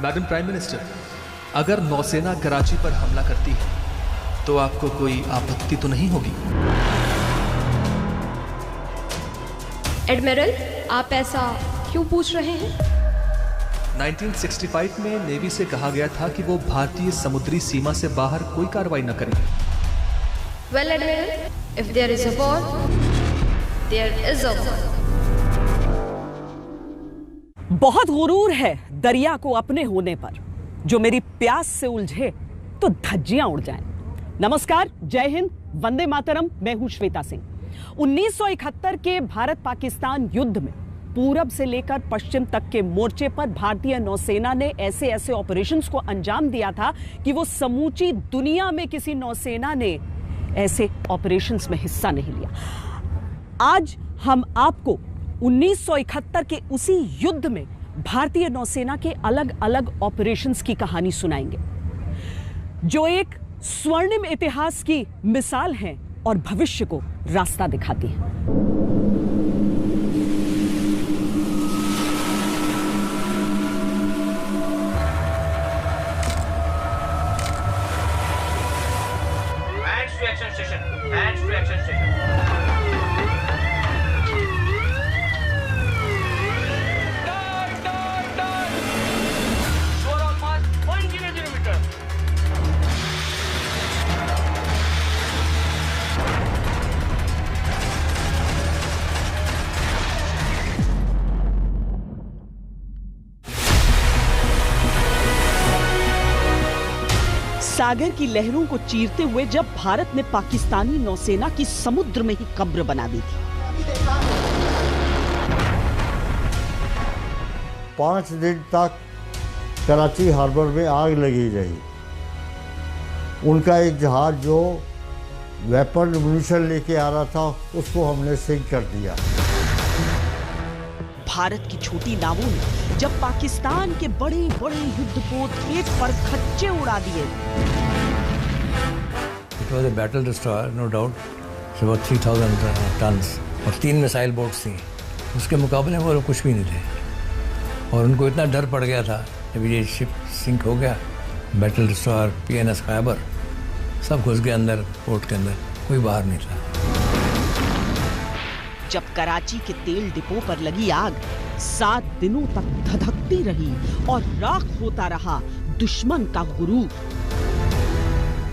Madam prime minister, अगर नौसेना कराची पर हमला करती है तो आपको कोई आपत्ति तो नहीं होगी? एडमिरल, आप ऐसा क्यों पूछ रहे हैं? 1965 में नेवी से कहा गया था कि वो भारतीय समुद्री सीमा से बाहर कोई कार्रवाई न करें। Well admiral, if there is a war, there is a war. बहुत गुरूर है दरिया को अपने होने पर, जो मेरी प्यास से उलझे तो धज्जियां उड़ जाएं। नमस्कार, जय हिंद, वंदे मातरम। मैं हूं श्वेता सिंह। 1971 के भारत पाकिस्तान युद्ध में पूरब से लेकर पश्चिम तक के मोर्चे पर भारतीय नौसेना ने ऐसे ऐसे ऑपरेशंस को अंजाम दिया था कि वो समूची दुनिया में किसी नौसेना ने ऐसे ऑपरेशंस में हिस्सा नहीं लिया। आज हम आपको 1971 के उसी युद्ध में भारतीय नौसेना के अलग अलग ऑपरेशंस की कहानी सुनाएंगे, जो एक स्वर्णिम इतिहास की मिसाल हैं और भविष्य को रास्ता दिखाती हैं। Hands to action station. Hands to action station. सागर की लहरों को चीरते हुए जब भारत ने पाकिस्तानी नौसेना की समुद्र में ही कब्र बना दी थी। 5 दिन तक कराची हार्बर में आग लगी रही। उनका एक जहाज जो वेपन म्यूनिशन लेके आ रहा था, उसको हमने सिंक कर दिया। भारत की छोटी नावों ने जब पाकिस्तान के बड़े बड़े युद्धपोत खेत पर खच्चे उड़ा दिए। It was a battle destroyer, no doubt. It's about 3,000 tons और 3 मिसाइल बोट्स थी। उसके मुकाबले में वो लोग कुछ भी नहीं थे और उनको इतना डर पड़ गया था जब ये शिप सिंक हो गया। बैटल डिस्ट्रॉयर PNS खैबर सब घुस गए अंदर, पोर्ट के अंदर, कोई बाहर नहीं था। जब कराची के तेल डिपो पर लगी आग 7 दिनों तक धधकती रही और राख होता रहा दुश्मन का गुरूर।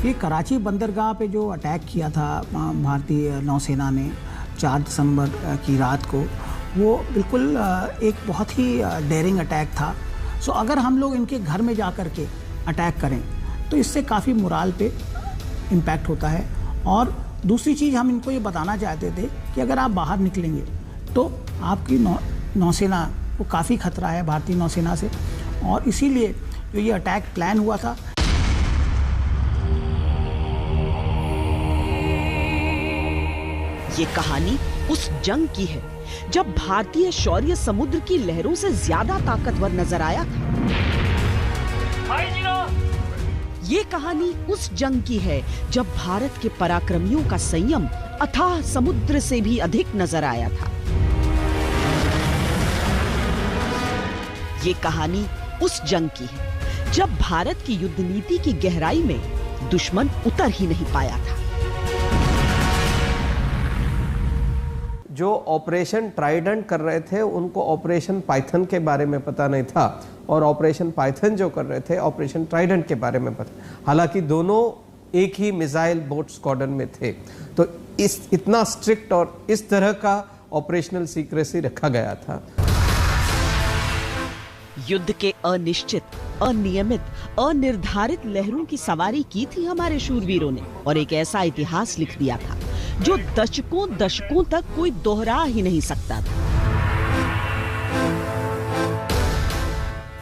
ये कराची बंदरगाह पे जो अटैक किया था भारतीय नौसेना ने 4 दिसंबर की रात को, वो बिल्कुल एक बहुत ही डेयरिंग अटैक था। सो अगर हम लोग इनके घर में जा कर के अटैक करें तो इससे काफ़ी मोराल पे इम्पैक्ट होता है। और दूसरी चीज़ हम इनको ये बताना चाहते थे कि अगर आप बाहर निकलेंगे तो आपकी नौसेना को काफ़ी खतरा है भारतीय नौसेना से, और इसीलिए जो ये अटैक प्लान हुआ था। ये कहानी उस जंग की है जब भारतीय शौर्य समुद्र की लहरों से ज्यादा ताकतवर नजर आया था। ये कहानी उस जंग की है जब भारत के पराक्रमियों का संयम अथाह समुद्र से भी अधिक नजर आया था। ये कहानी उस जंग की है जब भारत की युद्ध नीति की गहराई में दुश्मन उतर ही नहीं पाया था। जो ऑपरेशन ट्राइडेंट कर रहे थे उनको ऑपरेशन पाइथन के बारे में पता नहीं था, और ऑपरेशन पाइथन जो कर रहे थे ऑपरेशन ट्राइडेंट के बारे में पता। हालांकि दोनों एक ही मिसाइल बोट स्क्वाड्रन में थे, तो इतना स्ट्रिक्ट और इस तरह का ऑपरेशनल सीक्रेसी रखा गया था। युद्ध के अनिश्चित, अनियमित, अनिर्धारित लहरों की सवारी की थी हमारे शूरवीरों ने, और एक ऐसा इतिहास लिख दिया था जो दशकों दशकों तक कोई दोहरा ही नहीं सकता था।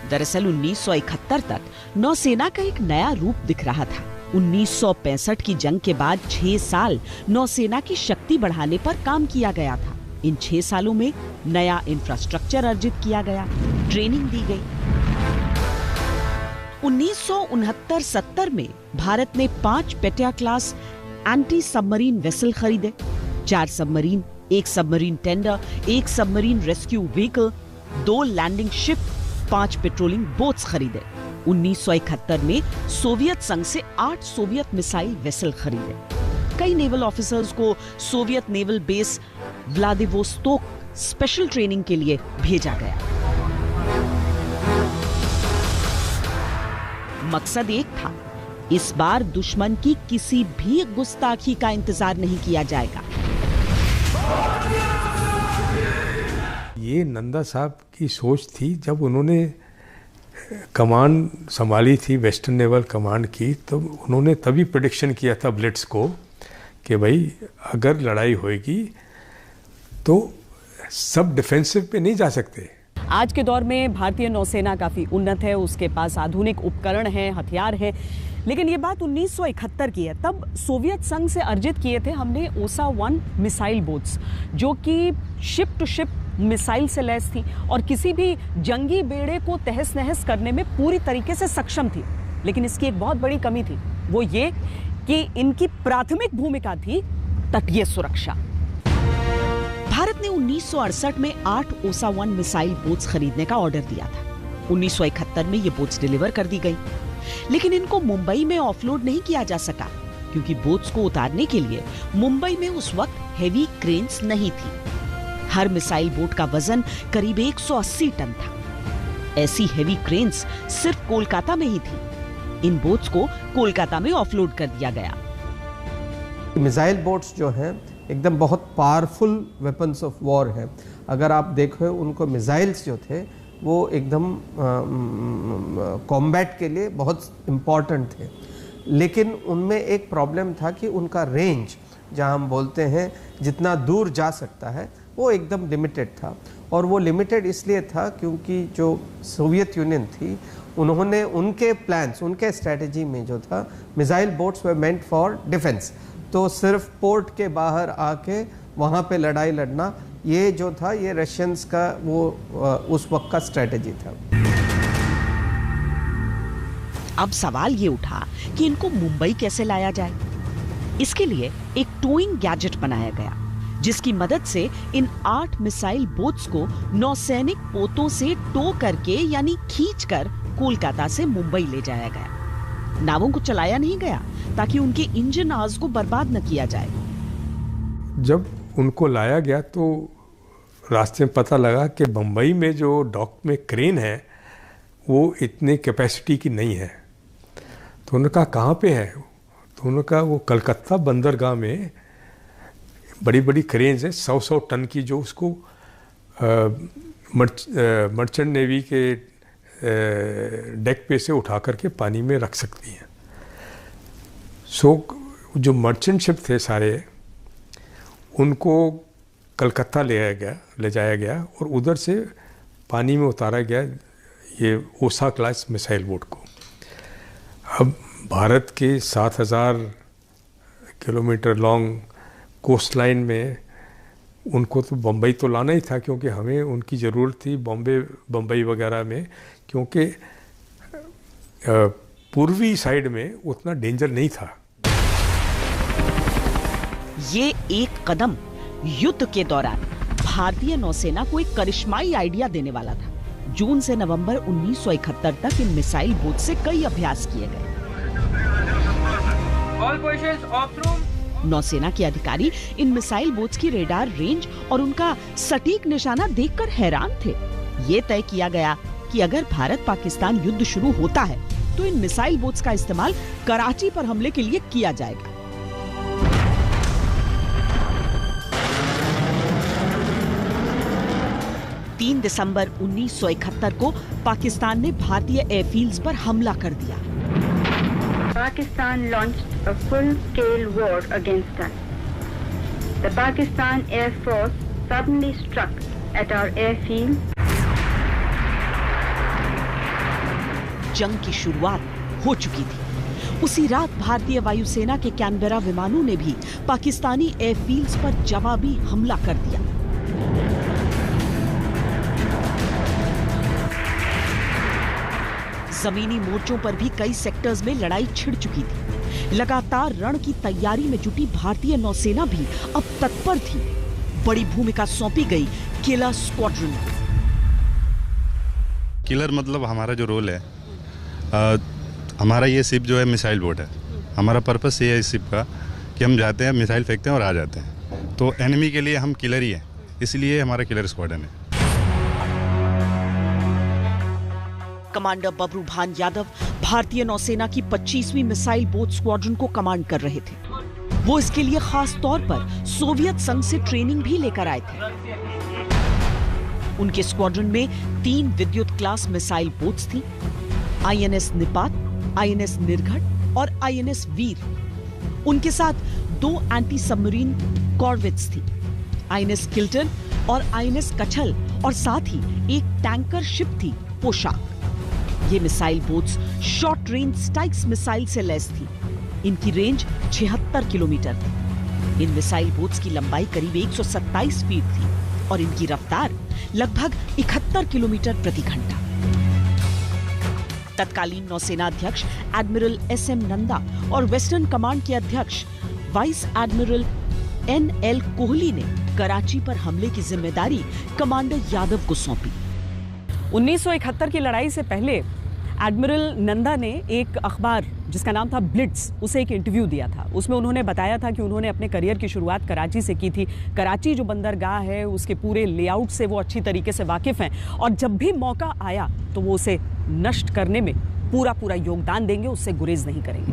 दरअसल 1971 तक नौसेना का एक नया रूप दिख रहा था। 1965 की जंग के बाद 6 साल नौसेना की शक्ति बढ़ाने पर काम किया गया था। इन 6 सालों में नया इंफ्रास्ट्रक्चर अर्जित किया गया, ट्रेनिंग दी गई। 1969-70 में भारत ने 5 पेट्या क्लास एंटी सबमरीन वेसल खरीदे, 4 submarine, 1 submarine tender, 1 submarine rescue vehicle, 2 landing ship 5 patrolling boats खरीदे। 1971 में सोवियत संघ से 8 सोवियत मिसाइल वेसल खरीदे। कई नेवल ऑफिसर्स को Soviet naval base Vladivostok special training के लिए भेजा गया। मकसद एक था, इस बार दुश्मन की किसी भी गुस्ताखी का इंतजार नहीं किया जाएगा। ये नंदा साहब की सोच थी जब उन्होंने कमान संभाली थी वेस्टर्न नेवल कमांड की, तो उन्होंने तभी प्रेडिक्शन किया था ब्लिट्स को कि भाई अगर लड़ाई होएगी तो सब डिफेंसिव पे नहीं जा सकते। आज के दौर में भारतीय नौसेना काफी उन्नत है, उसके पास आधुनिक उपकरण हैं, हथियार हैं, लेकिन ये बात 1971 की है। तब सोवियत संघ से अर्जित किए थे हमने ओसा 1 मिसाइल बोट्स, जो कि शिप टू शिप मिसाइल से लैस थी और किसी भी जंगी बेड़े को तहस नहस करने में पूरी तरीके से सक्षम थी। लेकिन इसकी एक बहुत बड़ी कमी थी, वो ये कि इनकी प्राथमिक भूमिका थी तटीय सुरक्षा। भारत ने 1968 में 8 ओसा 1 मिसाइल बोट्स खरीदने का ऑर्डर दिया था। 1971 में ये बोट्स डिलीवर कर दी गई, लेकिन इनको मुंबई में ऑफलोड नहीं किया जा सका क्योंकि बोट्स को उतारने के लिए मुंबई में उस वक्त हेवी क्रेन्स नहीं थी। हर मिसाइल बोट का वजन करीब 180 टन था। ऐसी हेवी क्रेन्स सिर्फ कोलकाता में ही थी। इन बोट्स को कोलकाता में ऑफलोड कर दिया गया। मिसाइल बोट्स जो हैं एकदम बहुत पावरफुल वेपन्स ऑफ वॉर हैं। अगर आप देखो उनको मिसाइल्स जो थे वो एकदम कॉम्बैट के लिए बहुत इम्पॉर्टेंट थे, लेकिन उनमें एक प्रॉब्लम था कि उनका रेंज, जहां हम बोलते हैं जितना दूर जा सकता है, वो एकदम लिमिटेड था। और वो लिमिटेड इसलिए था क्योंकि जो सोवियत यूनियन थी उन्होंने उनके प्लान्स, उनके स्ट्रेटजी में जो था missile boats were meant for defence. तो सिर्फ पोर्ट के बाहर आके वहाँ पे लड़ाई लड़ना, ये जो था ये रशियंस का वो उस वक्त का स्ट्रेटजी था। अब सवाल ये उठा कि इनको मुंबई कैसे लाया जाए। इसके लिए एक टोइंग गैजेट बनाया गया, जिसकी मदद से इन 8 मिसाइल बोट्स को नौसैनिक पोतों से टो करके यानी खींचकर कोलकाता से मुंबई ले जाया गया। नावों को चलाया नहीं गया ताकि उनके इंजन आज को बर्बाद न किया जाए। जब उनको लाया गया तो रास्ते में पता लगा कि बम्बई में जो डॉक में क्रेन है वो इतने कैपेसिटी की नहीं है। तो उन्होंने कहा कहाँ पे है? तो उन्होंने कहा वो कलकत्ता बंदरगाह में बड़ी बड़ी क्रेन्स हैं 100-100 टन की, जो उसको मर्चेंट नेवी के डेक पे से उठा करके पानी में रख सकती हैं। सो जो मर्चेंट शिप थे सारे, उनको कलकत्ता ले जाया गया और उधर से पानी में उतारा गया ये ओसा क्लास मिसाइल बोट को। अब भारत के 7,000 किलोमीटर लॉन्ग कोस्ट लाइन में उनको तो बम्बई तो लाना ही था, क्योंकि हमें उनकी ज़रूरत थी बम्बई वगैरह में, क्योंकि पूर्वी साइड में उतना डेंजर नहीं था। ये एक कदम युद्ध के दौरान भारतीय नौसेना को एक करिश्माई आइडिया देने वाला था। जून से नवंबर 1971 तक इन मिसाइल बोट से कई अभ्यास किए गए। All positions off room. नौसेना के अधिकारी इन मिसाइल बोट्स की रेडार रेंज और उनका सटीक निशाना देखकर हैरान थे। ये तय किया गया कि अगर भारत पाकिस्तान युद्ध शुरू होता है तो इन मिसाइल बोट्स का इस्तेमाल कराची पर हमले के लिए किया जाएगा। दिसंबर 1971 को पाकिस्तान ने भारतीय एयरफील्ड्स पर हमला कर दिया। Pakistan launched a full-scale war against us. The Pakistan Air Force suddenly struck at our airfield. जंग की शुरुआत हो चुकी थी। उसी रात भारतीय वायुसेना के कैनबेरा विमानों ने भी पाकिस्तानी एयरफील्ड्स पर जवाबी हमला कर दिया। जमीनी मोर्चों पर भी कई सेक्टर्स में लड़ाई छिड़ चुकी थी। लगातार रण की तैयारी में जुटी भारतीय नौसेना भी अब तत्पर थी। बड़ी भूमिका सौंपी गई केला स्क्वाड्रन को। किलर मतलब हमारा जो रोल है, हमारा ये शिप जो है मिसाइल बोट है। हमारा पर्पस ये है इस शिप का कि हम जाते हैं, मिसाइल फेंकते हैं और आ जाते हैं। तो एनिमी के लिए हम किलर ही हैं, इसलिए हमारा किलर स्क्वाड्रन है। कमांडर बबरू भान यादव भारतीय नौसेना की 25वीं मिसाइल बोट स्क्वाड्रन को कमांड कर रहे थे। वो इसके लिए खास तौर पर सोवियत संघ से ट्रेनिंग भी लेकर आए थे। उनके स्क्वाड्रन में 3 विद्युत क्लास मिसाइल बोट्स थी, आईएनएस निपात, आईएनएस निर्घट और आईएनएस वीर। उनके साथ 2 एंटी सबमरीन कॉर्वेट्स थी, आईएनएस किल्टन और आईएनएस कछल, और साथ ही एक टैंकर शिप थी पोशाक। ये missile boats short range Styx missile से लैस थी। इनकी रेंज 76 किलोमीटर थी। इन मिसाइल बोट्स की लंबाई करीब 127 फीट थी और इनकी रफ्तार लगभग 71 किलोमीटर प्रति घंटा। तत्कालीन नौसेना अध्यक्ष एडमिरल एसएम नंदा और वेस्टर्न कमांड के अध्यक्ष वाइस एडमिरल एनएल कोहली ने कराची पर हमले की जिम्मेदारी कमांडर यादव को सौंपी। 1971 की लड़ाई से पहले एडमिरल नंदा ने एक अखबार जिसका नाम था ब्लिट्स, उसे एक इंटरव्यू दिया था। उसमें उन्होंने बताया था कि उन्होंने अपने करियर की शुरुआत कराची से की थी। कराची जो बंदरगाह है उसके पूरे लेआउट से वो अच्छी तरीके से वाकिफ हैं और जब भी मौका आया तो वो उसे नष्ट करने में पूरा योगदान देंगे, उससे गुरेज नहीं करेंगे।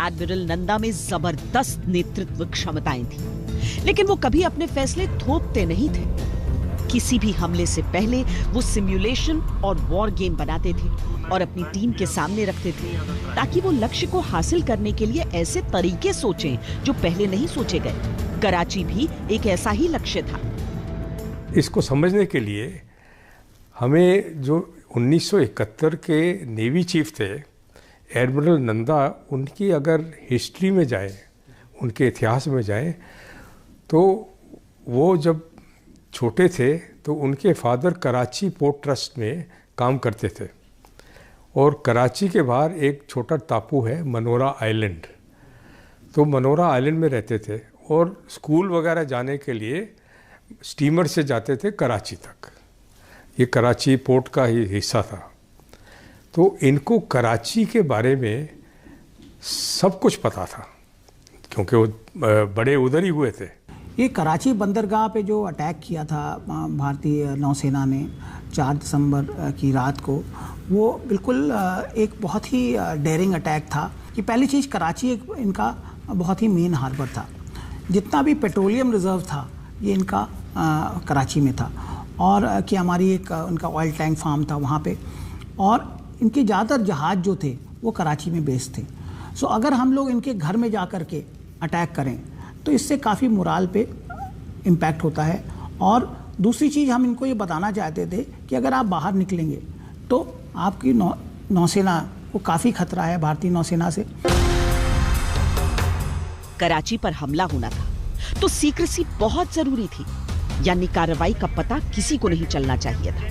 एडमिरल नंदा में जबरदस्त नेतृत्व क्षमताएं थी, लेकिन वो कभी अपने फैसले थोपते नहीं थे। किसी भी हमले से पहले वो सिमुलेशन और वॉर गेम बनाते थे और अपनी टीम के सामने रखते थे ताकि वो लक्ष्य को हासिल करने के लिए ऐसे तरीके सोचें जो पहले नहीं सोचे गए। कराची भी एक ऐसा ही लक्ष्य था। इसको समझने के लिए हमें जो 1971 के नेवी चीफ थे एडमिरल नंदा, उनकी अगर हिस्ट्री में जाए, उनके इतिहास में जाए, तो वो जब छोटे थे तो उनके फादर कराची पोर्ट ट्रस्ट में काम करते थे और कराची के बाहर एक छोटा टापू है मनोरा आइलैंड, तो मनोरा आइलैंड में रहते थे और स्कूल वगैरह जाने के लिए स्टीमर से जाते थे कराची तक। ये कराची पोर्ट का ही हिस्सा था। तो इनको कराची के बारे में सब कुछ पता था क्योंकि वो बड़े उधर ही हुए थे। ये कराची बंदरगाह पे जो अटैक किया था भारतीय नौसेना ने 4 दिसंबर की रात को, वो बिल्कुल एक बहुत ही डेयरिंग अटैक था। कि पहली चीज़, कराची एक इनका बहुत ही मेन हार्बर था। जितना भी पेट्रोलियम रिजर्व था ये इनका कराची में था और कि हमारी एक उनका ऑयल टैंक फार्म था वहाँ पे, और इनके ज़्यादातर जहाज़ जो थे वो कराची में बेस्ड थे। सो अगर हम लोग इनके घर में जा कर के अटैक करें तो इससे काफ़ी मोराल पे इम्पैक्ट होता है। और दूसरी चीज़ हम इनको ये बताना चाहते थे कि अगर आप बाहर निकलेंगे तो आपकी नौसेना को काफ़ी खतरा है भारतीय नौसेना से। कराची पर हमला होना था तो सीक्रेसी बहुत जरूरी थी, यानी कार्रवाई का पता किसी को नहीं चलना चाहिए था।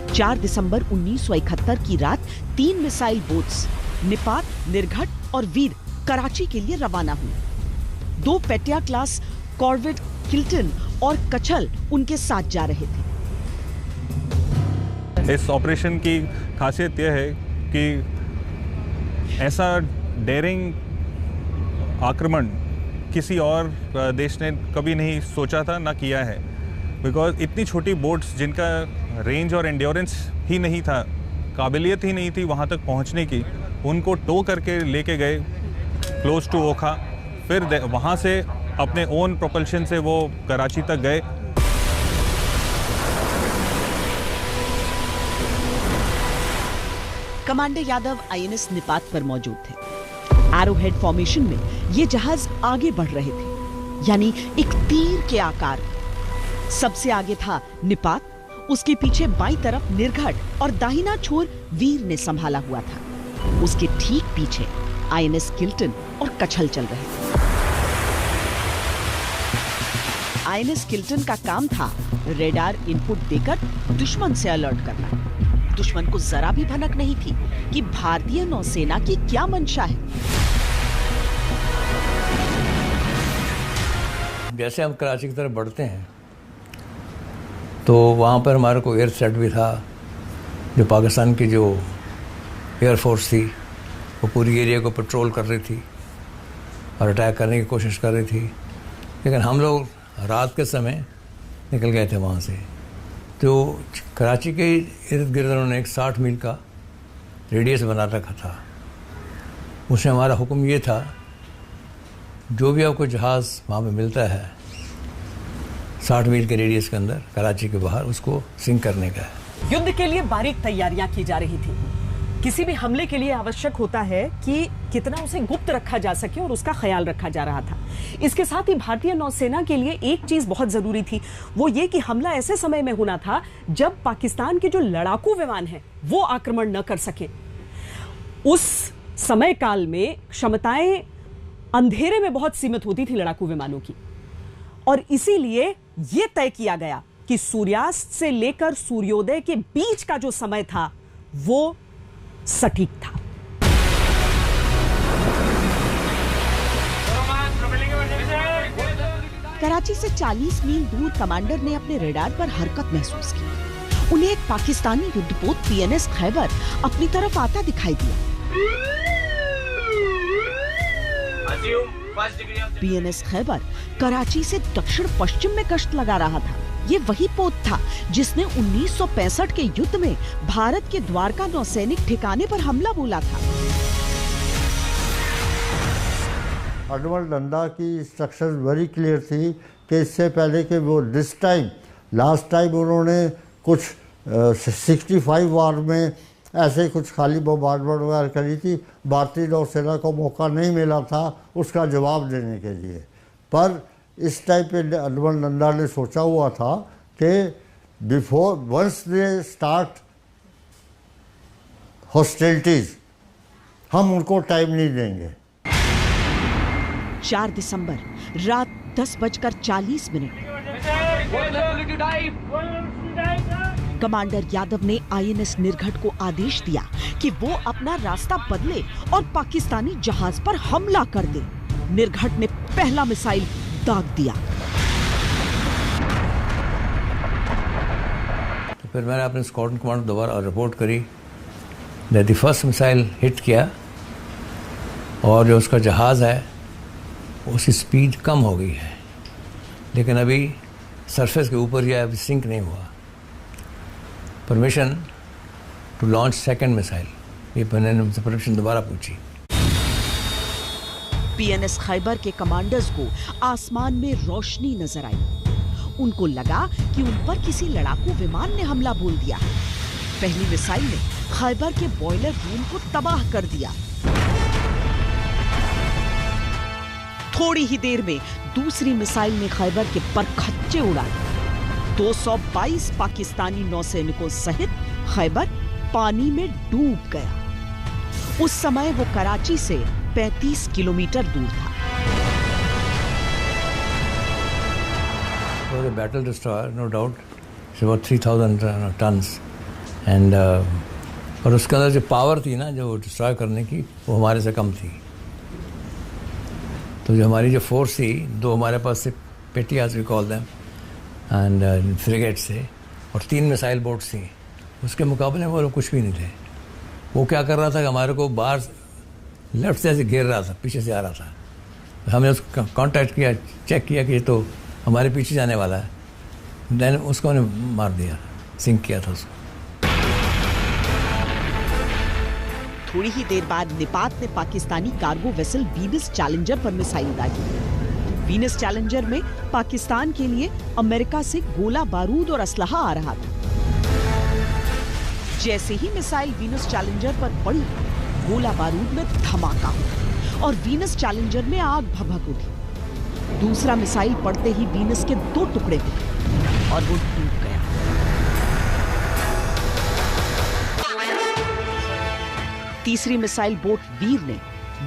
4 दिसंबर 1971 की रात 3 मिसाइल बोट्स निपात, निर्घट और वीर कराची के लिए रवाना हुए। 2 पेटिया क्लास कॉर्वेट किल्टन और कछल उनके साथ जा रहे थे। इस ऑपरेशन की खासियत यह है कि ऐसा डेयरिंग आक्रमण किसी और देश ने कभी नहीं सोचा था, ना किया है। बिकॉज इतनी छोटी बोट्स जिनका रेंज और एंड्योरेंस ही नहीं था, काबिलियत ही नहीं थी वहाँ तक पहुँचने की, उनको टो करके लेके गए क्लोज टू ओखा, फिर वहाँ से अपने ओन प्रोपल्शन से वो कराची तक गए। कमांडर यादव आईएनएस निपात पर मौजूद थे। एरोहेड फॉर्मेशन में ये जहाज आगे बढ़ रहे थे, यानी एक तीर के आकार। सबसे आगे था निपात, उसके पीछे बाईं तरफ निर्घट और दाहिना छोर वीर ने संभाला हुआ था। उसके ठीक पीछे आईएनएस किल्टन और कछल चल रहे थे। आईएनएस किल्टन का काम था रेडार इनपुट देकर दुश्मन से अलर्ट करना। दुश्मन को जरा भी भनक नहीं थी कि भारतीय नौसेना की क्या मंशा है। जैसे हम कराची की तरफ बढ़ते हैं तो वहाँ पर हमारे को एयर थ्रेट भी था, जो पाकिस्तान की जो एयरफोर्स थी वो पूरी एरिया को पेट्रोल कर रही थी और अटैक करने की कोशिश कर रही थी, लेकिन हम लोग रात के समय निकल गए थे वहाँ से। तो कराची के इर्द गिर्द उन्होंने एक 60 मील का रेडियस बना रखा था। उसमें हमारा हुक्म ये था, जो भी आपको जहाज़ वहाँ पे मिलता है 60 मील के रेडियस के अंदर कराची के बाहर, उसको सिंक करने का है। युद्ध के लिए बारीक तैयारियां की जा रही थी। किसी भी हमले के लिए आवश्यक होता है कि कितना उसे गुप्त रखा जा सके और उसका ख्याल रखा जा रहा था। इसके साथ ही भारतीय नौसेना के लिए एक चीज बहुत जरूरी थी, वो ये कि हमला ऐसे समय में होना था जब पाकिस्तान के जो लड़ाकू विमान हैं वो आक्रमण न कर सके। उस समय काल में क्षमताएं अंधेरे में बहुत सीमित होती थी लड़ाकू विमानों की, और इसीलिए यह तय किया गया कि सूर्यास्त से लेकर सूर्योदय के बीच का जो समय था वो सटीक था। कराची से 40 मील दूर कमांडर ने अपने रडार पर हरकत महसूस की। उन्हें एक पाकिस्तानी युद्धपोत पीएनएस खैबर अपनी तरफ आता दिखाई दिया। पीएनएस खैबर कराची से दक्षिण पश्चिम में गश्त लगा रहा था। ये वही पोत था जिसने 1965 के युद्ध में भारत के द्वारका नौसैनिक ठिकाने पर हमला बोला था। एडमिरल नंदा की इंस्ट्रक्शंस वेरी क्लियर थी कि इससे पहले कि वो लास्ट टाइम उन्होंने कुछ 65 वार में ऐसे कुछ खाली बमबार्डमेंट वगैरह करी थी। भारतीय नौसेना को मौका नहीं मिला था उसका जवाब देने के लिए, पर इस टाइम पे एडमिरल नंदा ने सोचा हुआ था कि वंस दे स्टार्ट हॉस्टिलिटीज हम उनको टाइम नहीं देंगे। 4 दिसंबर रात 10:40 कमांडर यादव ने आईएनएस निर्घट को आदेश दिया कि वो अपना रास्ता बदले और पाकिस्तानी जहाज पर हमला कर दे। निर्घट ने पहला मिसाइल दाग दिया। तो फिर मैंने अपने स्क्वाड्रन कमांडर दोबारा रिपोर्ट करी, द फर्स्ट मिसाइल हिट किया और जो उसका जहाज़ है उसकी स्पीड कम हो गई है, लेकिन अभी सरफेस के ऊपर या अभी सिंक नहीं हुआ। Permission to launch second missile, ये मैंने उनसे परमिशन दोबारा पूछी। पीएनएस खैबर के कमांडर्स को आसमान में रोशनी नजर आई। उनको लगा कि उन पर किसी लड़ाकू विमान ने हमला बोल दिया। पहली मिसाइल ने खैबर के बॉयलर रूम को तबाह कर दिया। थोड़ी ही देर में दूसरी मिसाइल ने खैबर के परखच्चे उड़ा दिए। 222 पाकिस्तानी नौसैनिकों सहित खैबर पानी में डूब गया। उस समय वो कराची से 35 किलोमीटर दूर था। The battle destroyer, no doubt, it's about 3,000 tons, and और उसके अंदर जो पावर थी ना जो डिस्ट्रॉय करने की, वो हमारे से कम थी। तो जो हमारी जो फोर्स थी, 2 हमारे पास से पेटी आज we call them and frigate से, और 3 मिसाइल बोट्स थी। उसके मुकाबले में वो लोग कुछ भी नहीं थे। वो क्या कर रहा था कि हमारे को बाहर लेफ्ट से घेर रहा था, पीछे से आ रहा था। हमने उसको कांटेक्ट किया, चेक किया कि ये तो हमारे पीछे जाने वाला है, देन उसको हमने मार दिया, सिंक किया था उसको। थोड़ी ही देर बाद निपात ने Pakistani cargo vessel Venus challenger पर मिसाइल दागी। वीनस चैलेंजर में पाकिस्तान के लिए अमेरिका से गोला बारूद और असलहा आ रहा था। जैसे ही मिसाइल वीनस चैलेंजर पर पड़ी, गोला बारूद में धमाका हुआ और वीनस चैलेंजर में आग भभक उठी। दूसरा मिसाइल पड़ते ही वीनस के 2 टुकड़े हुए और वो डूब गया। तीसरी मिसाइल बोट वीर ने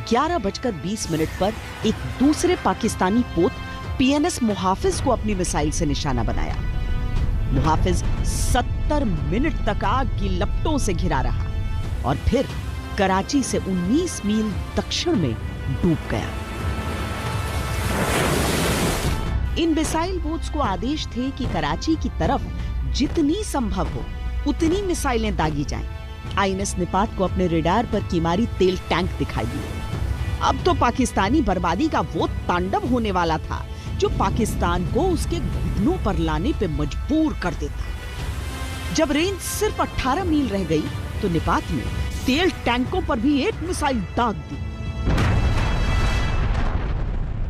11:20 पर एक दूसरे पाकिस्तानी पोत पीएनएस मुहाफिज को अपनी मिसाइल से निशाना बनाया। मुहाफिज 70 मिनट तक आग की लपटों से घिरा रहा और फिर कराची से 19 मील दक्षिण में डूब गया। इन मिसाइल बोट्स को आदेश थे कि कराची की तरफ जितनी संभव हो उतनी मिसाइलें दागी जाएं। आईएनएस निपात को अपने रेडार पर कीमारी तेल टैंक दिखाई दिए। अब तो पाकिस्तानी बर्बादी का वो तांडव होने वाला था जो पाकिस्तान को उसके घुटनों पर लाने पे मजबूर कर देता। जब रेंज सिर्फ 18 मील रह गई तो निपात ने तेल टैंकों पर भी एक मिसाइल दाग दी।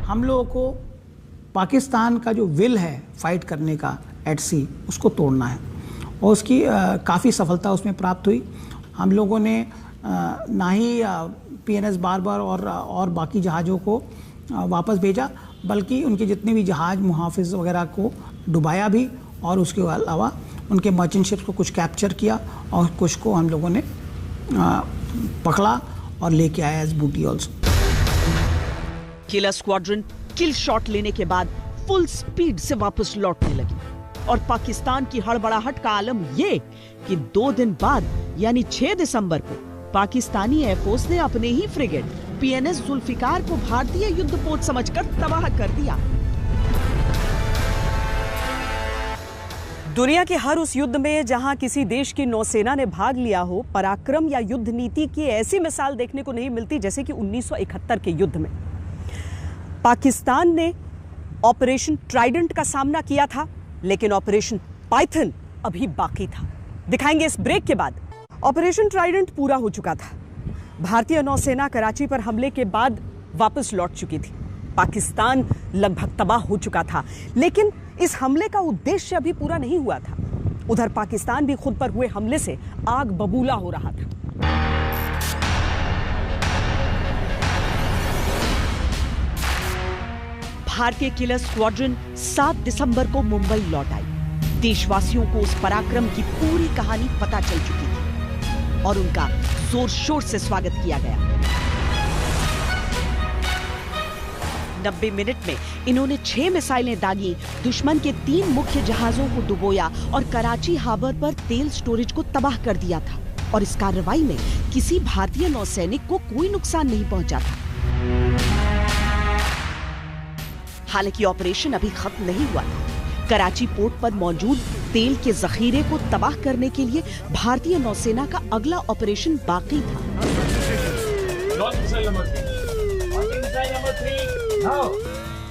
हम लोगों को पाकिस्तान का जो विल है फाइट करने का एट सी, उसको तोड़ना है और उसकी काफ़ी सफलता उसमें प्राप्त हुई। हम लोगों ने ना ही PNS बारबर और बाकी जहाज़ों को वापस भेजा, बल्कि उनके जितने भी जहाज़ मुहाफिज वगैरह को डुबाया भी, और उसके अलावा उनके मर्चेंट शिप्स को कुछ कैप्चर किया और कुछ को हम लोगों ने पकड़ा और लेके आया एज बूटी ऑल्सो। किलर स्क्वाड्रन किल शॉट लेने के बाद फुल स्पीड से वापस लौटने लगी और पाकिस्तान की हड़बड़ाहट का आलम ये कि 2 दिन बाद यानी 6 दिसंबर को पाकिस्तानी एयरफोर्स ने अपने ही फ्रिगेट PNS जुल्फिकार को भारतीय युद्धपोत समझकर तबाह कर दिया। दुनिया के हर उस युद्ध में जहां किसी देश की नौसेना ने भाग लिया हो, पराक्रम या युद्ध नीति की ऐसी मिसाल देखने को नहीं मिलती जैसे कि 1971 के युद्ध में। पाकिस्तान ने ऑपरेशन ट्राइडेंट का सामना किया था, लेकिन ऑपरेशन पाइथन अभी बाकी था। दिखाएंगे इस ब्रेक के बाद। ऑपरेशन ट्राइडेंट पूरा हो चुका था। भारतीय नौसेना कराची पर हमले के बाद वापस लौट चुकी थी। पाकिस्तान लगभग तबाह हो चुका था, लेकिन इस हमले का उद्देश्य अभी पूरा नहीं हुआ था। उधर पाकिस्तान भी खुद पर हुए हमले से आग बबूला हो रहा था। भारतीय किलर स्क्वाड्रन 7 दिसंबर को मुंबई लौट आई। देशवासियों को उस पराक्रम की पूरी कहानी पता चल चुकी थी और उनका जोर शोर से स्वागत किया गया। 90 मिनट में इन्होंने 6 मिसाइलें दागी, दुश्मन के 3 मुख्य जहाजों को डुबोया और कराची हार्बर पर तेल स्टोरेज को तबाह कर दिया था। और इस कार्रवाई में किसी भारतीय नौसैनिक को कोई नुकसान नहीं पहुंचा था। हालांकि ऑपरेशन अभी खत्म नहीं हुआ था। कराची पोर्ट पर मौजूद तेल के जखीरे को तबाह करने के लिए भारतीय नौसेना का अगला ऑपरेशन बाकी था।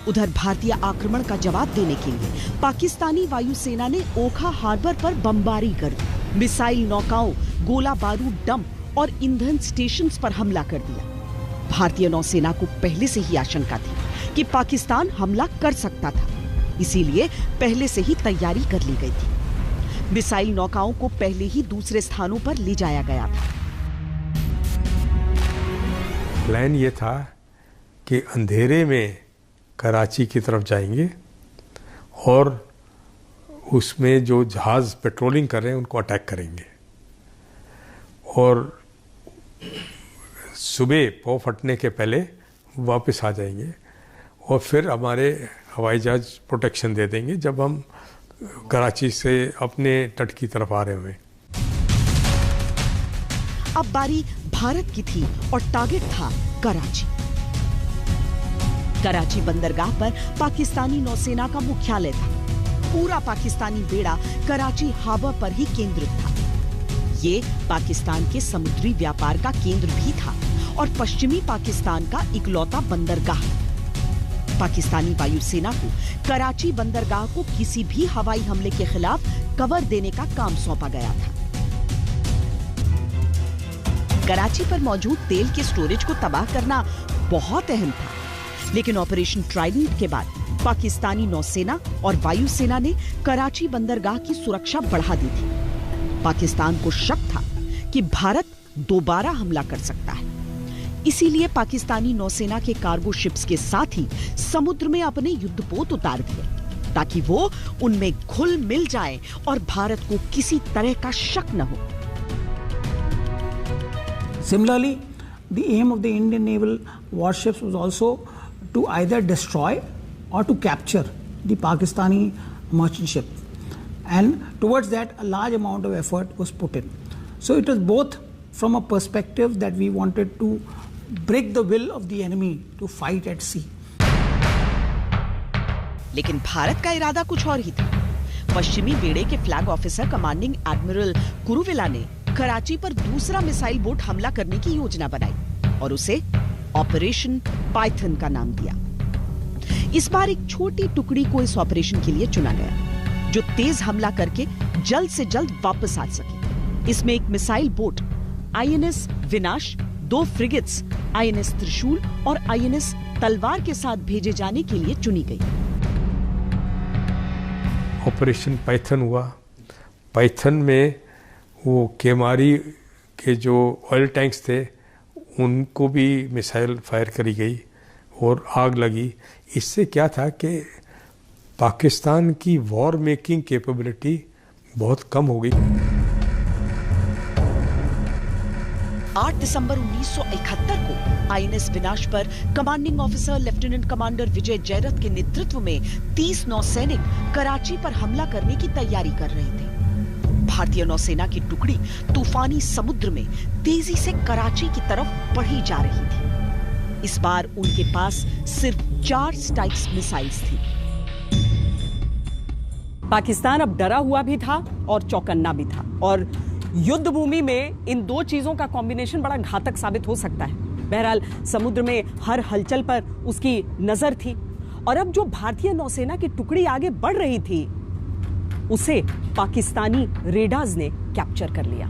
उधर भारतीय आक्रमण का जवाब देने के लिए पाकिस्तानी वायुसेना ने ओखा हार्बर पर बमबारी कर दी। मिसाइल नौकाओं, गोला बारूद डंप और ईंधन स्टेशंस पर हमला कर दिया। भारतीय नौसेना को पहले से ही आशंका थी कि पाकिस्तान हमला कर सकता था, इसीलिए पहले से ही तैयारी कर ली गई थी। मिसाइल नौकाओं को पहले ही दूसरे स्थानों पर ले जाया गया था। प्लान ये था कि अंधेरे में कराची की तरफ जाएंगे और उसमें जो जहाज पेट्रोलिंग कर रहे हैं उनको अटैक करेंगे और सुबह पौ फटने के पहले वापस आ जाएंगे और फिर हमारे हवाई जहाज प्रोटेक्शन दे देंगे जब हम कराची से अपने तट की तरफ आ रहे हुए। अब बारी भारत की थी और टारगेट था कराची। कराची बंदरगाह पर पाकिस्तानी नौसेना का मुख्यालय था। पूरा पाकिस्तानी बेड़ा कराची हार्बर पर ही केंद्रित था। ये पाकिस्तान के समुद्री व्यापार का केंद्र भी था और पश्चिमी पाकिस्तान का इकलौता बंदरगाह। पाकिस्तानी वायुसेना को कराची बंदरगाह को किसी भी हवाई हमले के खिलाफ कवर देने का काम सौंपा गया था। कराची पर मौजूद तेल के स्टोरेज को तबाह करना बहुत अहम था, लेकिन ऑपरेशन ट्राइडेंट के बाद पाकिस्तानी नौसेना और वायुसेना ने कराची बंदरगाह की सुरक्षा बढ़ा दी थी। पाकिस्तान को शक था कि भारत दोबारा हमला कर सकता है, इसीलिए पाकिस्तानी नौसेना के कार्गो शिप्स के साथ ही समुद्र में अपने युद्धपोत उतार दिए ताकि वो उनमें घुल मिल जाए और भारत को किसी तरह का शक न हो। Similarly, the aim of the Indian naval warships was also to either destroy or to capture the Pakistani merchant ship, and towards that a large amount of effort was put in. So it was both from a perspective that we wanted to break the will of the enemy to fight at sea. लेकिन भारत का इरादा कुछ और ही था। पश्चिमी बेड़े के flag officer commanding admiral Kuruvilla ने कराची पर दूसरा मिसाइल बोट हमला करने की योजना बनाई और उसे ऑपरेशन पाइथन का नाम दिया। इस बार एक छोटी टुकड़ी को इस ऑपरेशन के लिए चुना गया जो तेज हमला करके जल्द से जल्द वापस आ सके। इसमें एक मिसाइल बोट INS विनाश, 2 फ्रिगेट्स INS त्रिशूल और INS तलवार के साथ भेजे जाने के लिए चुनी गई। ऑपरेशन पाइथन हुआ। पाइथन में वो केमारी के जो ऑयल टैंक्स थे उनको भी मिसाइल फायर करी गई और आग लगी। इससे क्या था कि पाकिस्तान की वॉर मेकिंग कैपेबिलिटी बहुत कम हो गई। 8 दिसंबर 1971 को INS विनाश पर कमांडिंग ऑफिसर लेफ्टिनेंट कमांडर विजय जयरथ के नेतृत्व में 30 नौसैनिक कराची पर हमला करने की तैयारी कर रहे थे। भारतीय नौसेना की टुकड़ी तूफानी समुद्र में तेजी से कराची की तरफ बढ़ी जा रही थी। इस बार उनके पास सिर्फ 4 स्टाइक्स मिसाइल्स थी। पाकिस्तान अब डरा हुआ भी था और चौकन्ना भी था, और युद्ध भूमि में इन 2 चीजों का कॉम्बिनेशन बड़ा घातक साबित हो सकता है। बहरहाल समुद्र में हर हलचल पर उसकी नजर थी, और अब जो भारतीय नौसेना की टुकड़ी आगे बढ़ रही थी उसे पाकिस्तानी रेडार्स ने कैप्चर कर लिया।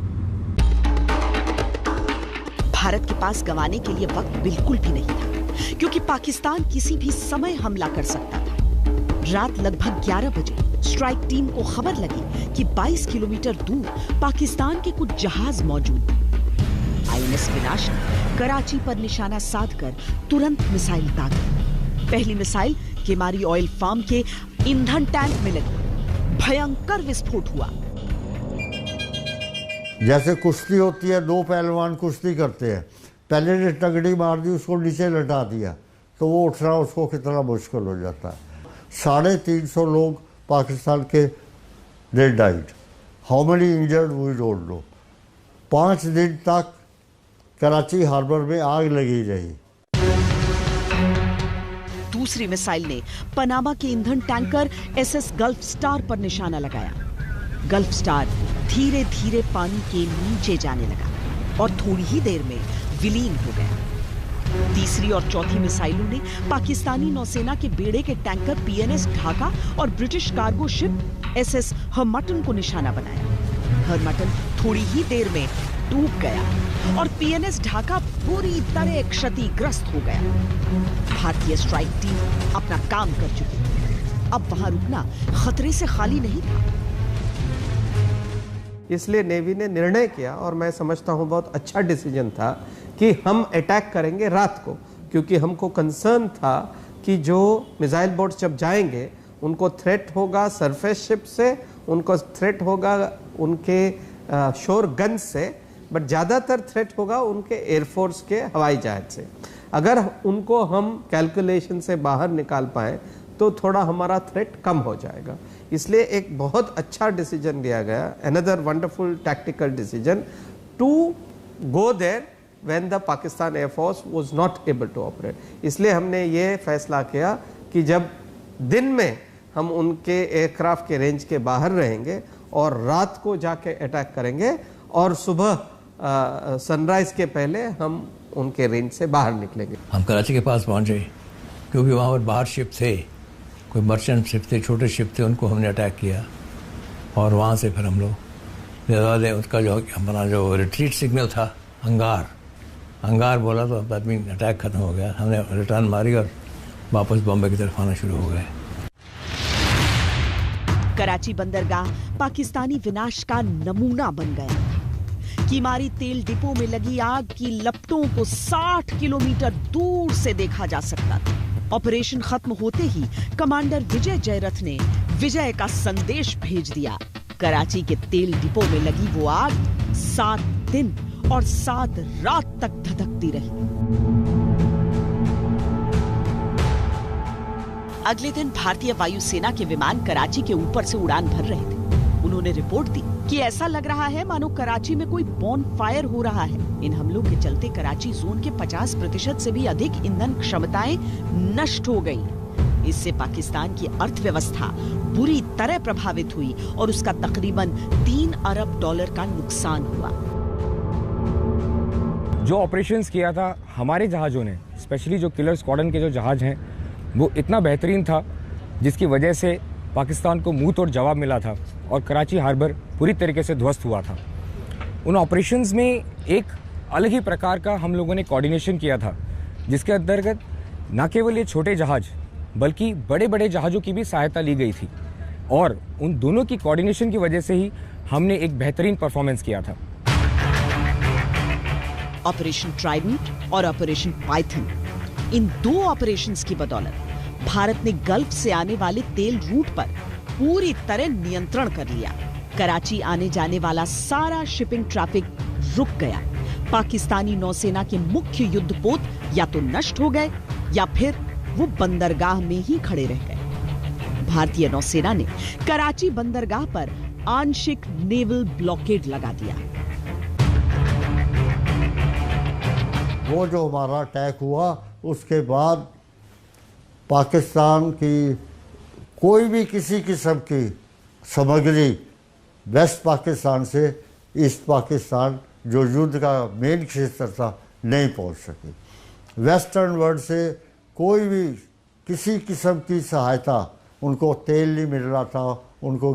भारत के पास गंवाने के लिए वक्त बिल्कुल भी नहीं था, क्योंकि पाकिस्तान किसी भी समय हमला कर सकता था। रात लगभग 11 बजे स्ट्राइक टीम को खबर लगी कि 22 किलोमीटर दूर पाकिस्तान के कुछ जहाज मौजूद हैं। INS विनाश ने कराची पर निशाना साधकर तुरंत मिसाइल दागी। पहली मिसाइल केमारी ऑयल फार्म के ईंधन टैंक में लगी। भयंकर विस्फोट हुआ। जैसे कुश्ती होती है, 2 पहलवान कुश्ती करते हैं, पहले ने तगड़ी मार दी, उसको नीचे लटा दिया, तो वो उठना उसको कितना मुश्किल हो जाता है। 350 लोग पाकिस्तान के dead died. How many injured we don't know. 5 दिन तक कराची हार्बर में आग लगी रही। दूसरी मिसाइल ने पनामा के ईंधन टैंकर SS गल्फ स्टार पर निशाना लगाया। गल्फ स्टार धीरे धीरे पानी के नीचे जाने लगा और थोड़ी ही देर में विलीन हो गया। तीसरी और चौथी मिसाइलों ने पाकिस्तानी नौसेना के बेड़े के टैंकर PNS ढाका और ब्रिटिश कार्गो शिप SS हर्मटन को निशाना बनाया। हर्मटन थोड़ी ही देर में डूब गया और PNS ढाका पूरी तरह क्षतिग्रस्त हो गया। भारतीय स्ट्राइक टीम अपना काम कर चुकी थी। अब वहां रुकना खतरे से खाली नहीं था। इसलिए नेवी ने निर्णय किया, और मैं समझता हूं बहुत अच्छा डिसीजन था, कि हम अटैक करेंगे रात को, क्योंकि हमको कंसर्न था कि जो मिसाइल बोट्स जब जाएंगे उनको थ्रेट होगा सरफेस शिप से, उनको थ्रेट होगा उनके शोर गन से, बट ज़्यादातर थ्रेट होगा उनके एयरफोर्स के हवाई जहाज से। अगर उनको हम कैलकुलेशन से बाहर निकाल पाएँ तो थोड़ा हमारा थ्रेट कम हो जाएगा। इसलिए एक बहुत अच्छा डिसीजन लिया गया, another wonderful tactical decision, to go there when the Pakistan air force was not able to operate. इसलिए हमने ये फैसला किया कि जब दिन में हम उनके एयरक्राफ्ट के रेंज के बाहर रहेंगे और रात को जाके अटैक करेंगे, और सुबह सनराइज के पहले हम उनके रेंज से बाहर निकलेंगे। हम कराची के पास पहुंचे, क्योंकि वहाँ पर बाहर शिप थे, कोई मर्चेंट शिप थे, छोटे शिप थे, उनको हमने अटैक किया। और वहाँ से फिर हम लोग उसका जो हमारा जो रिट्रीट सिग्नल था, अंगार बोला, तो बाद में अटैक खत्म हो गया। हमने रिटर्न मारी और वापस बॉम्बे की तरफ आना शुरू हो गए। कराची बंदरगाह पाकिस्तानी विनाश का नमूना बन गया। कीमारी तेल डिपो में लगी आग की लपटों को 60 किलोमीटर दूर से देखा जा सकता था। ऑपरेशन खत्म होते ही कमांडर विजय जयरथ ने विजय का संदेश भेज दिया। कराची के तेल डिपो में लगी वो आग 7 दिन और 7 रात तक धधकती रही। अगले दिन भारतीय वायुसेना के विमान कराची के ऊपर से उड़ान भर रहे थे। उन्होंने रिपोर्ट दी कि ऐसा लग रहा है मानो कराची में कोई बॉन फायर हो रहा है। इन हमलों के चलते कराची जोन के 50% से भी अधिक ईंधन क्षमताएं नष्ट हो गई। इससे पाकिस्तान की अर्थव्यवस्था बुरी तरह प्रभावित हुई और उसका तकरीबन 3 अरब डॉलर का नुकसान हुआ। जो ऑपरेशंस किया था हमारे जहाज़ों ने, स्पेशली जो किलर स्क्वाड्रन के जो जहाज़ हैं, वो इतना बेहतरीन था जिसकी वजह से पाकिस्तान को मुंह तोड़ जवाब मिला था और कराची हार्बर पूरी तरीके से ध्वस्त हुआ था। उन ऑपरेशंस में एक अलग ही प्रकार का हम लोगों ने कोऑर्डिनेशन किया था, जिसके अंतर्गत न केवल ये छोटे जहाज बल्कि बड़े बड़े जहाज़ों की भी सहायता ली गई थी और उन दोनों की कोऑर्डिनेशन की वजह से ही हमने एक बेहतरीन परफॉर्मेंस किया था। ऑपरेशन ट्राइडेंट और ऑपरेशन पाइथन, इन 2 ऑपरेशंस की बदौलत भारत ने गल्फ से आने वाले तेल रूट पर पूरी तरह नियंत्रण कर लिया। कराची आने जाने वाला सारा शिपिंग ट्रैफिक रुक गया। पाकिस्तानी नौसेना के मुख्य युद्धपोत या तो नष्ट हो गए या फिर वो बंदरगाह में ही खड़े रह गए। भारतीय नौसेना ने कराची बंदरगाह पर आंशिक नेवल ब्लॉकेड लगा दिया। वो जो हमारा अटैक हुआ उसके बाद पाकिस्तान की कोई भी किसी किस्म की सामग्री वेस्ट पाकिस्तान से ईस्ट पाकिस्तान जो युद्ध का मेन क्षेत्र था नहीं पहुंच सकी। वेस्टर्न वर्ल्ड से कोई भी किसी किस्म की सहायता, उनको तेल नहीं मिल रहा था, उनको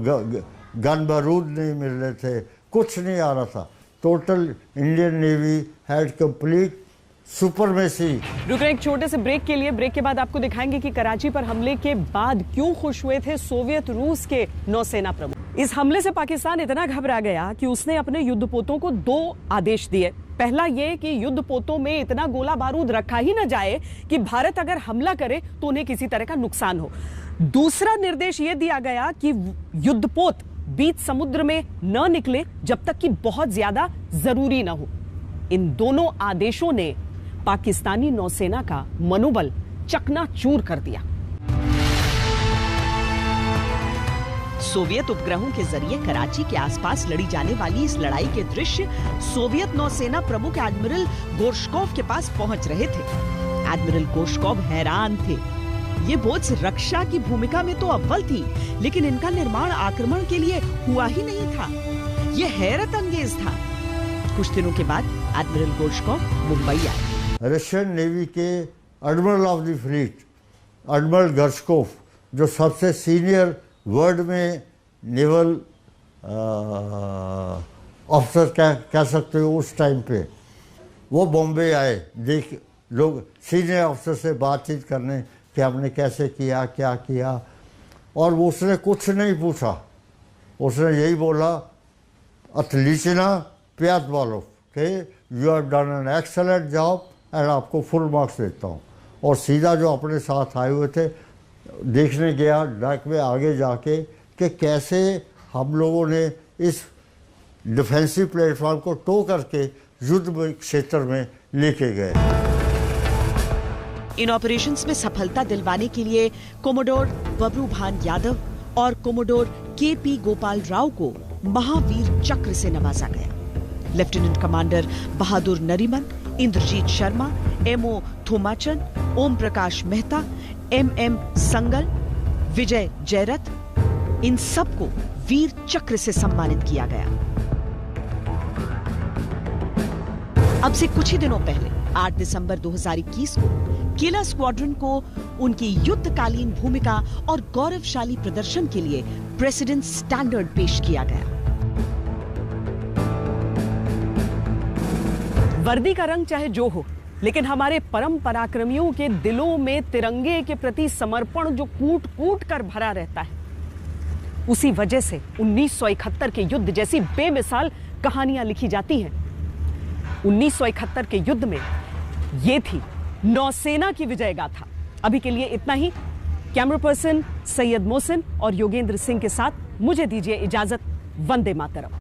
गन बारूद नहीं मिल रहे थे, कुछ नहीं आ रहा था। Total Indian navy had complete supremacy. रुक रहे एक छोटे से ब्रेक के लिए। ब्रेक के बाद आपको दिखाएंगे कि कराची पर हमले के बाद क्यों खुश हुए थे सोवियत रूस के नौसेना प्रमुख। इस हमले से पाकिस्तान इतना घबरा गया कि उसने अपने युद्धपोतों को 2 आदेश दिए। पहला ये कि युद्धपोतों में इतना गोला बारूद रखा ही न जाए कि भारत अगर हमला करे तो उन्हें किसी तरह का नुकसान हो। दूसरा निर्देश ये दिया गया कि युद्धपोत बीच समुद्र में न निकले जब तक कि बहुत ज्यादा जरूरी न हो। इन दोनों आदेशों ने पाकिस्तानी नौसेना का मनोबल चकनाचूर कर दिया। सोवियत उपग्रहों के जरिए कराची के आसपास लड़ी जाने वाली इस लड़ाई के दृश्य सोवियत नौसेना प्रमुख एडमिरल गोर्शकोव के पास पहुंच रहे थे। एडमिरल गोर्शकोव हैरान थे। ये बोट्स रक्षा की भूमिका में तो अव्वल थी, लेकिन इनका निर्माण आक्रमण के लिए हुआ ही नहीं था। ये हैरत अंगेज था। कुछ दिनों के बाद एडमिरल गोर्शकोव मुंबई आए। रशियन नेवी के admiral of the fleet admiral Gorshkov, जो सबसे सीनियर वर्ल्ड में नेवल ऑफिसर कह सकते हो उस टाइम पे, वो बॉम्बे आए देख लोग सीनियर ऑफिसर से बातचीत करने कि हमने कैसे किया, क्या किया। और वो उसने कुछ नहीं पूछा, उसने यही बोला अतलीचना प्याद वालों के you have done an excellent job and आपको फुल मार्क्स देता हूँ। और सीधा जो अपने साथ आए हुए थे देखने गया डाक में आगे जाके कि कैसे हम लोगों ने इस डिफेंसिव प्लेटफॉर्म को टो करके युद्ध क्षेत्र में लेके गए। इन ऑपरेशंस में सफलता दिलवाने के लिए कोमोडोर बब्रूभान यादव और कोमोडोर के.पी. गोपाल राव को महावीर चक्र से नवाजा गया। लेफ्टिनेंट कमांडर बहादुर नरीमन, इंद्रजीत शर्मा, एम.ओ. थोमाचन, ओम प्रकाश मेहता, एम.एम. संगल, विजय जयरथ, इन सबको वीर चक्र से सम्मानित किया गया। अब से कुछ ही दिनों पहले 8 दिसंबर 2021 को किलर स्क्वाड्रन को उनकी युद्धकालीन भूमिका और गौरवशाली प्रदर्शन के लिए प्रेसिडेंट स्टैंडर्ड पेश किया गया। वर्दी का रंग चाहे जो हो, लेकिन हमारे परम पराक्रमियों के दिलों में तिरंगे के प्रति समर्पण जो कूट कूट कर भरा रहता है, उसी वजह से 1971 के युद्ध जैसी बेमिसाल कहानियां लिखी जाती हैं। 1971 के युद्ध में यह थी नौसेना की विजय गाथा। अभी के लिए इतना ही। कैमरा पर्सन सैयद मोहसिन और योगेंद्र सिंह के साथ मुझे दीजिए इजाजत। वंदे मातरम।